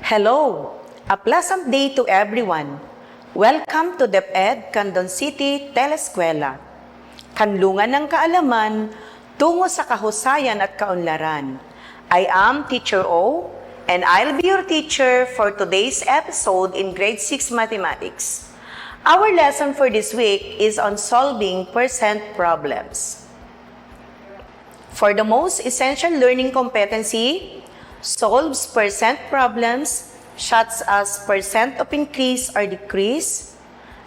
Hello! A pleasant day to everyone. Welcome to DepEd Candon City Teleskwela. Kanlungan ng kaalaman tungo sa kahusayan at kaunlaran. I am Teacher O, and I'll be your teacher for today's episode in Grade 6 Mathematics. Our lesson for this week is on solving percent problems. For the most essential learning competency, solves percent problems such as percent of increase or decrease,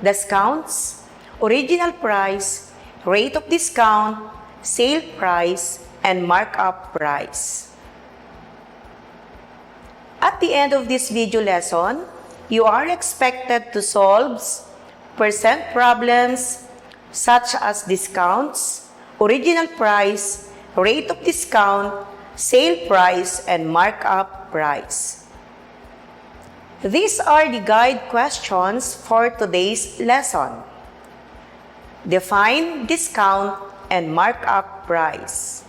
discounts, original price, rate of discount, sale price, and markup price. At the end of this video lesson, you are expected to solve percent problems such as discounts, original price, rate of discount, sale price, and markup price. These are the guide questions for today's lesson. Define discount and markup price.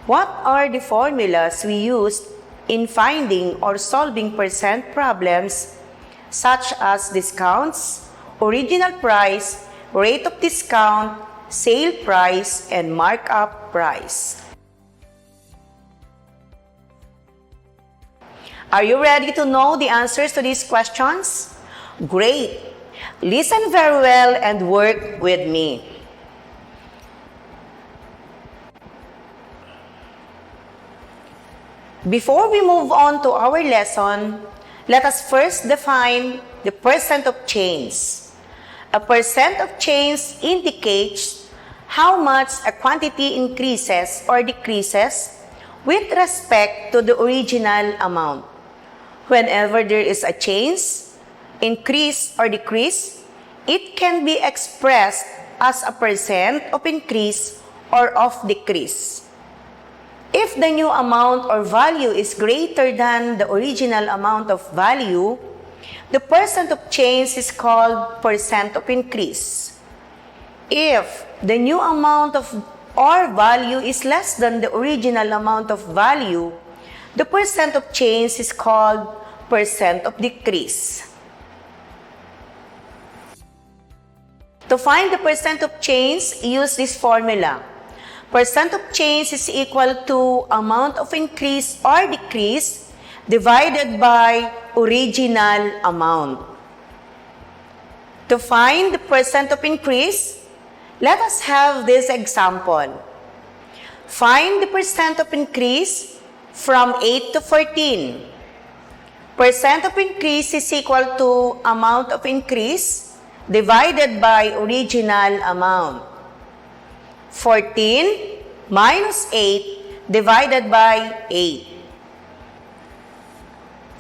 What are the formulas we use in finding or solving percent problems such as discounts, original price, rate of discount, sale price, and markup price? Are you ready to know the answers to these questions? Great! Listen very well and work with me. Before we move on to our lesson, let us first define the percent of change. A percent of change indicates how much a quantity increases or decreases with respect to the original amount. Whenever there is a change, increase or decrease, it can be expressed as a percent of increase or of decrease. If the new amount or value is greater than the original amount of value, the percent of change is called percent of increase. If the new amount of or value is less than the original amount of value, the percent of change is called percent of decrease. To find the percent of change, use this formula. Percent of change is equal to amount of increase or decrease divided by original amount. To find the percent of increase, let us have this example. Find the percent of increase from 8 to 14. Percent of increase is equal to amount of increase divided by original amount. 14 minus 8 divided by 8.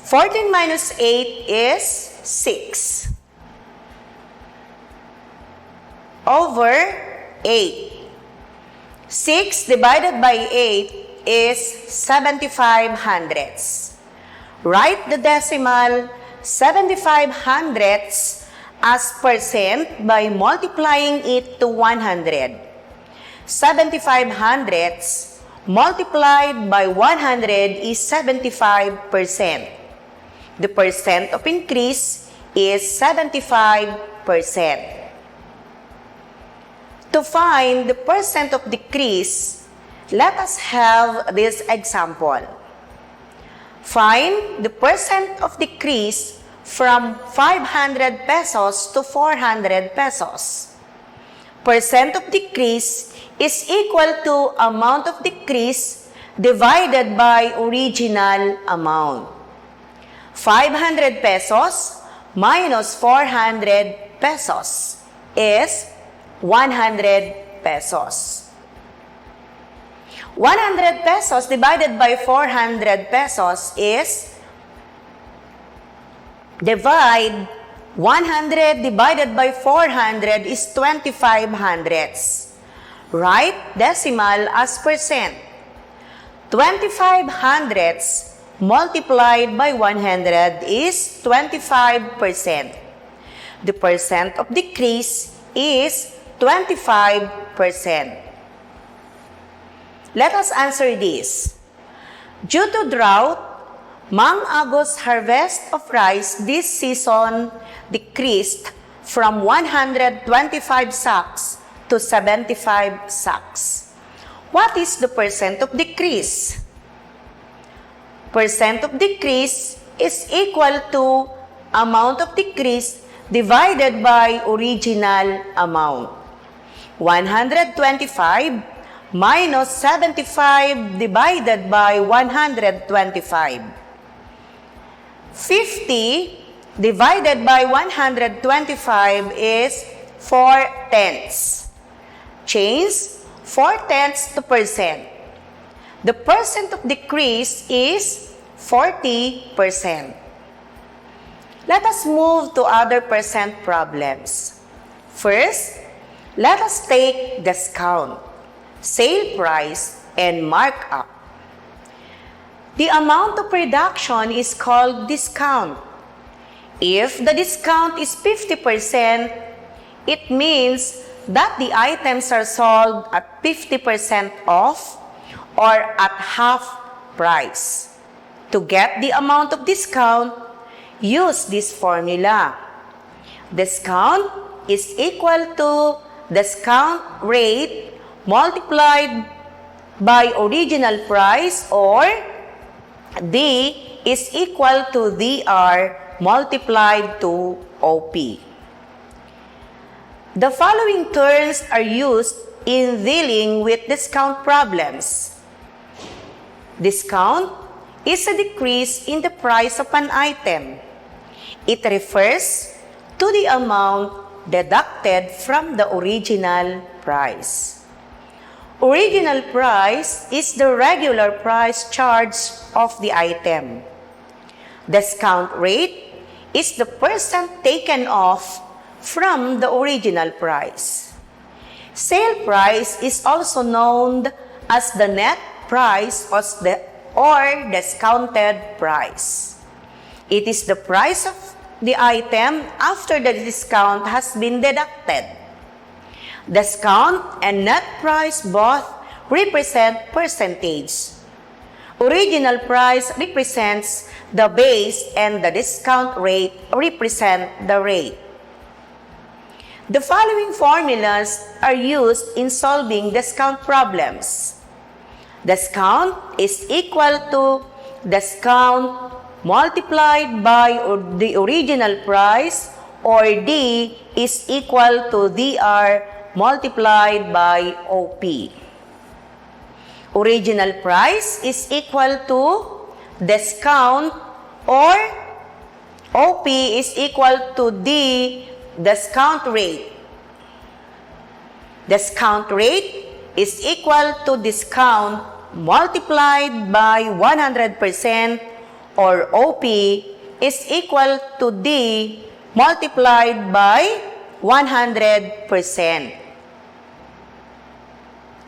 14 minus 8 is 6 over 8. 6 divided by 8 is 75 hundredths. Write the decimal 75 hundredths as percent by multiplying it to 100. 75 hundredths multiplied by 100 is 75%. The percent of increase is 75%. To find the percent of decrease, let us have this example. Find the percent of decrease from 500 pesos to 400 pesos. Percent of decrease is equal to amount of decrease divided by original amount. 500 pesos minus 400 pesos is 100 pesos. 100 pesos divided by 400 pesos is, divide 100 divided by 400 is 25 hundredths. Write decimal as percent. 25 hundredths multiplied by 100 is 25%. The percent of decrease is 25%. Let us answer this. Due to drought, Mang Ago's harvest of rice this season decreased from 125 sacks to 75 sacks. What is the percent of decrease? Percent of decrease is equal to amount of decrease divided by original amount. 125 minus 75 divided by 125. 50 divided by 125 is 4/10. Change 4/10 to percent. The percent of decrease is 40%. Let us move to other percent problems. First, let us take discount, sale price, and markup. The amount of reduction is called discount. If the discount is 50%, it means that the items are sold at 50% off or at half price. To get the amount of discount, use this formula. Discount is equal to discount rate multiplied by original price, or D is equal to DR multiplied to OP. The following terms are used in dealing with discount problems. Discount is a decrease in the price of an item. It refers to the amount deducted from the original price. Original price is the regular price charged of the item. Discount rate is the percent taken off from the original price. Sale price is also known as the net price or discounted price. It is the price of the item after the discount has been deducted. Discount and net price both represent percentage. Original price represents the base and the discount rate represent the rate. The following formulas are used in solving discount problems. Discount is equal to discount multiplied by the original price, or D is equal to DR multiplied by OP. Original price is equal to discount, or OP is equal to D discount rate. Discount rate is equal to discount multiplied by 100%, or OP is equal to D multiplied by 100%.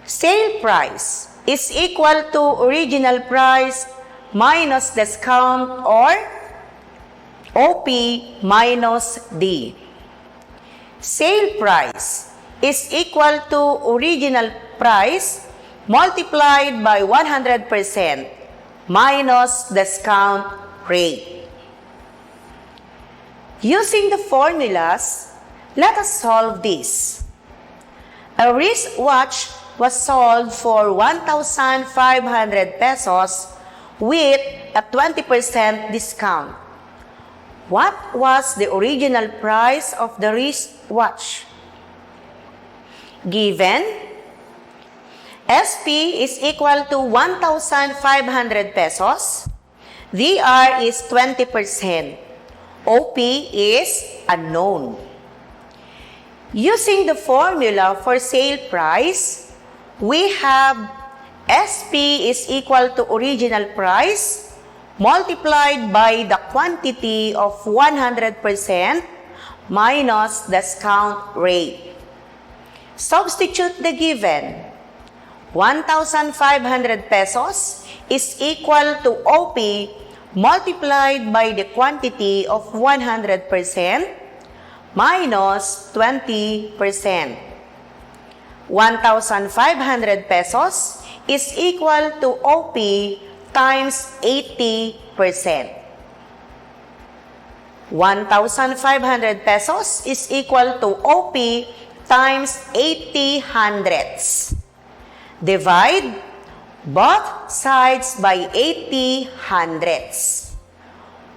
Sale price is equal to original price minus discount, or OP minus D. Sale price is equal to original price multiplied by 100% minus discount rate. Using the formulas, let us solve this. A wristwatch was sold for 1,500 pesos with a 20% discount. What was the original price of the wristwatch? Given SP is equal to 1,500 pesos, DR is 20%, OP is unknown. Using the formula for sale price, we have SP is equal to original price multiplied by the quantity of 100% minus discount rate. Substitute the given. 1,500 pesos is equal to OP multiplied by the quantity of 100% minus 20%. 1,500 pesos is equal to OP times 80%. 1,500 pesos is equal to OP times 80 hundredths. Divide both sides by 80 hundredths.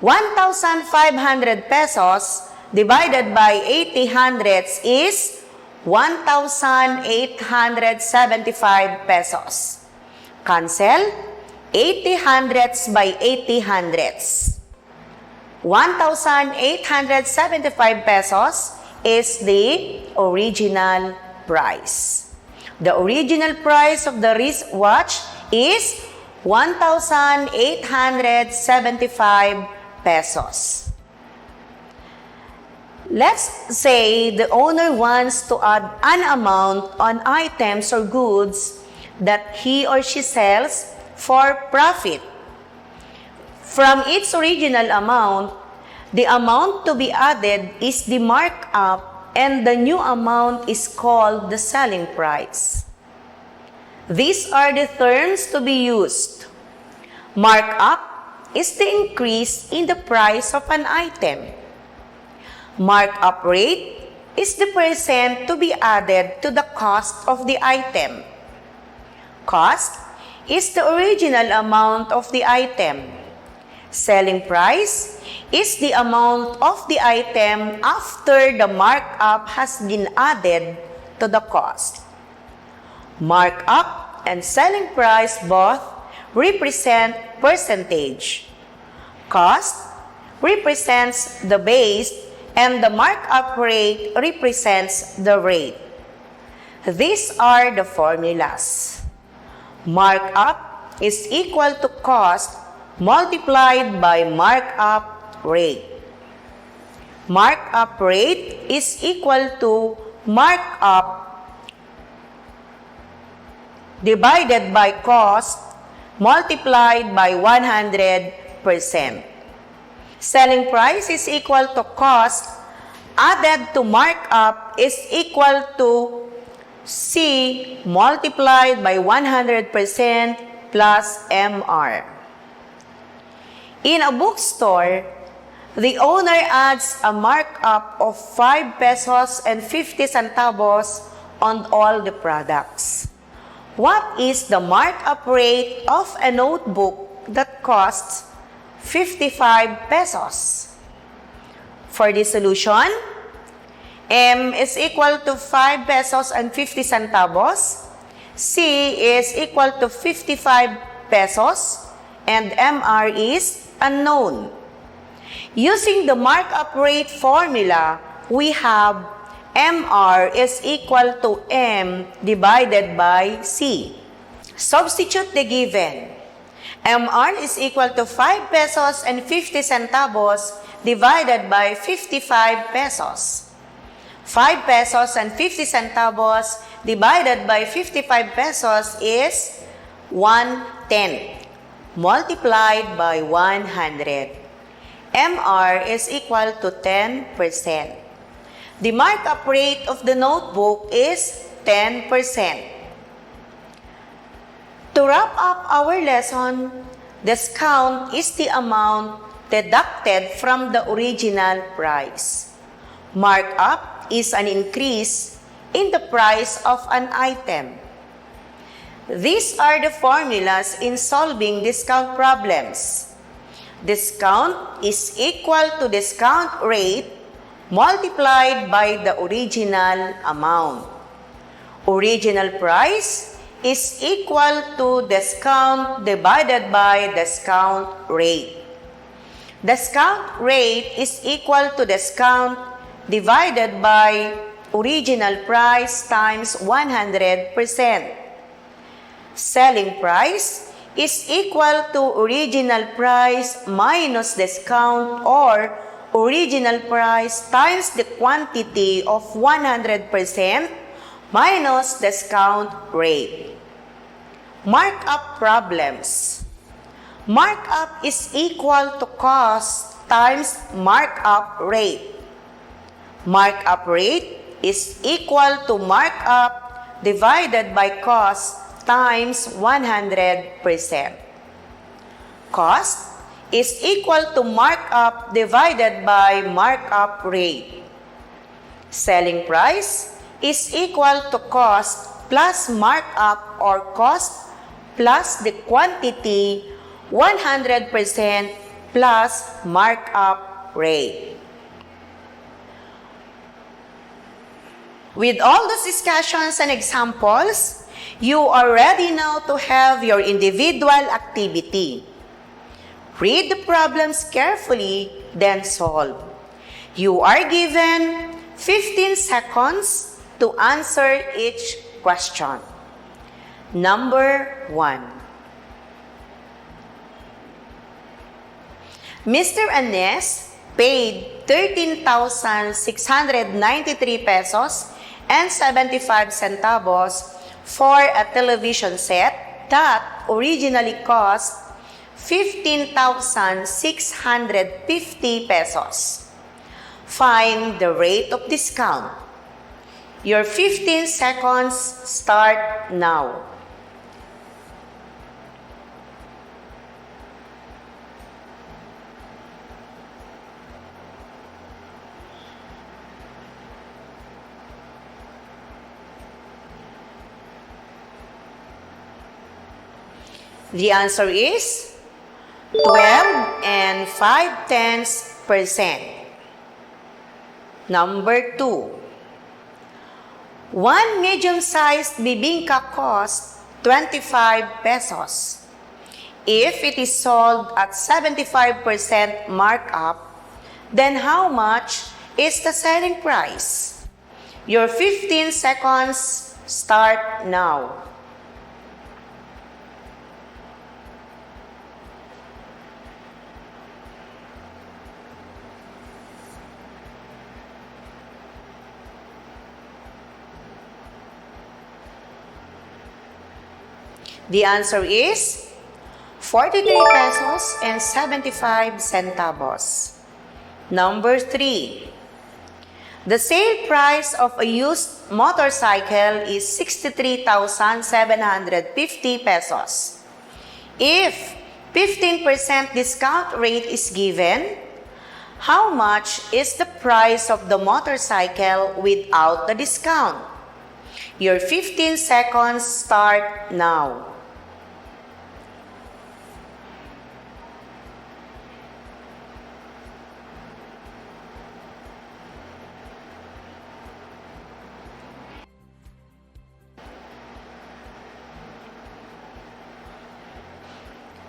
1,500 pesos divided by 80 hundredths is 1,875 pesos. Cancel 80 hundredths by 80 hundredths. 1,875 pesos is the original price. The original price of the wristwatch is 1,875 pesos. Let's say the owner wants to add an amount on items or goods that he or she sells for profit. From its original amount, the amount to be added is the markup and the new amount is called the selling price. These are the terms to be used. Markup is the increase in the price of an item. Markup rate is the percent to be added to the cost of the item. Cost is the original amount of the item. Selling price is the amount of the item after the markup has been added to the cost. Markup and selling price both represent percentage. Cost represents the base and the markup rate represents the rate. These are the formulas. Markup is equal to cost multiplied by markup rate. Markup rate is equal to markup divided by cost multiplied by 100%. Selling price is equal to cost added to markup is equal to C multiplied by 100% plus MR. In a bookstore, the owner adds a markup of 5 pesos and 50 centavos on all the products. What is the markup rate of a notebook that costs 55 pesos? For this solution, M is equal to 5 pesos and 50 centavos, C is equal to 55 pesos, and MR is unknown. Using the markup rate formula, we have MR is equal to M divided by C. Substitute the given. MR is equal to 5 pesos and 50 centavos divided by 55 pesos. 5 pesos and 50 centavos divided by 55 pesos is 1/10 multiplied by 100. MR is equal to 10%. The markup rate of the notebook is 10%. To wrap up our lesson, discount is the amount deducted from the original price. Markup is an increase in the price of an item. These are the formulas in solving discount problems. Discount is equal to discount rate multiplied by the original amount. Original price is equal to discount divided by discount rate. Discount rate is equal to discount divided by original price times 100%. Selling price is equal to original price minus discount or original price times the quantity of 100% minus discount rate. Markup problems. Markup is equal to cost times markup rate. Markup rate is equal to markup divided by cost times 100%. Cost is equal to markup divided by markup rate. Selling price is equal to cost plus markup or cost plus the quantity 100% plus markup rate. With all those discussions and examples, you are ready now to have your individual activity. Read the problems carefully, then solve. You are given 15 seconds to answer each question. Number 1. Mr. Anes paid 13,693 pesos and 75 centavos for a television set that originally cost 15,650 pesos. Find the rate of discount. Your 15 seconds start now. The answer is 12 and 5/10%. Number 2. One medium-sized bibingka costs 25 pesos. If it is sold at 75% markup, then how much is the selling price? Your 15 seconds start now. The answer is 43 pesos and 75 centavos. Number 3. The sale price of a used motorcycle is 63,750 pesos. If 15% discount rate is given, how much is the price of the motorcycle without the discount? Your 15 seconds start now.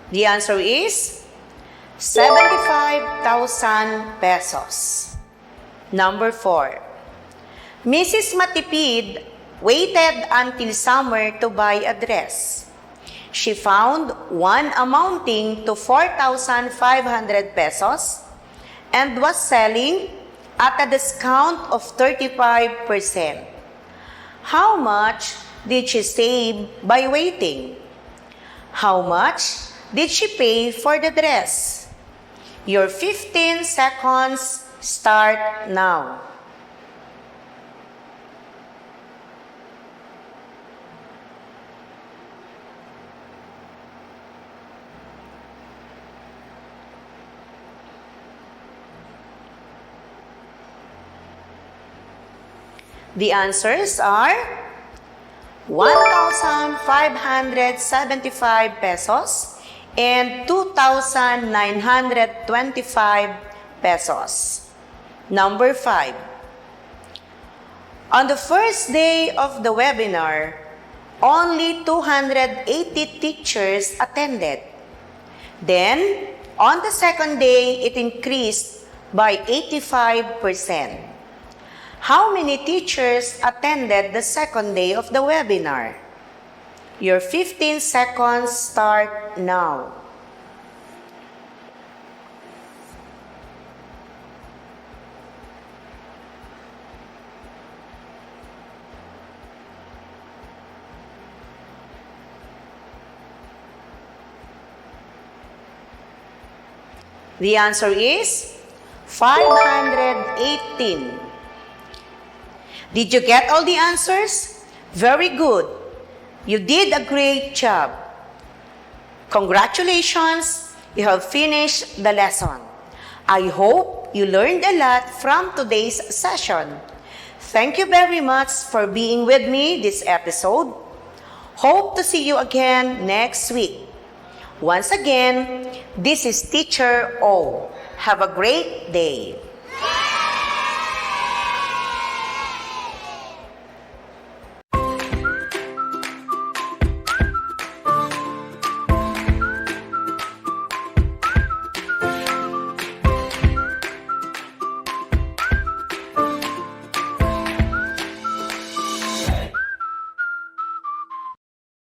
The answer is 75,000 pesos. Number 4. Mrs. Matipid waited until summer to buy a dress. She found one amounting to 4,500 pesos and was selling at a discount of 35%. How much did she save by waiting? How much did she pay for the dress? Your 15 seconds start now. The answers are 1,575 pesos and 2,925 pesos. Number 5. On the first day of the webinar, only 280 teachers attended. Then, on the second day, it increased by 85%. How many teachers attended the second day of the webinar? Your 15 seconds start now. The answer is 518. Did you get all the answers? Very good. You did a great job. Congratulations! you have finished the lesson. I hope you learned a lot from today's session. Thank you very much for being with me this episode. Hope to see you again next week. Once again, this is Teacher O. Have a great day.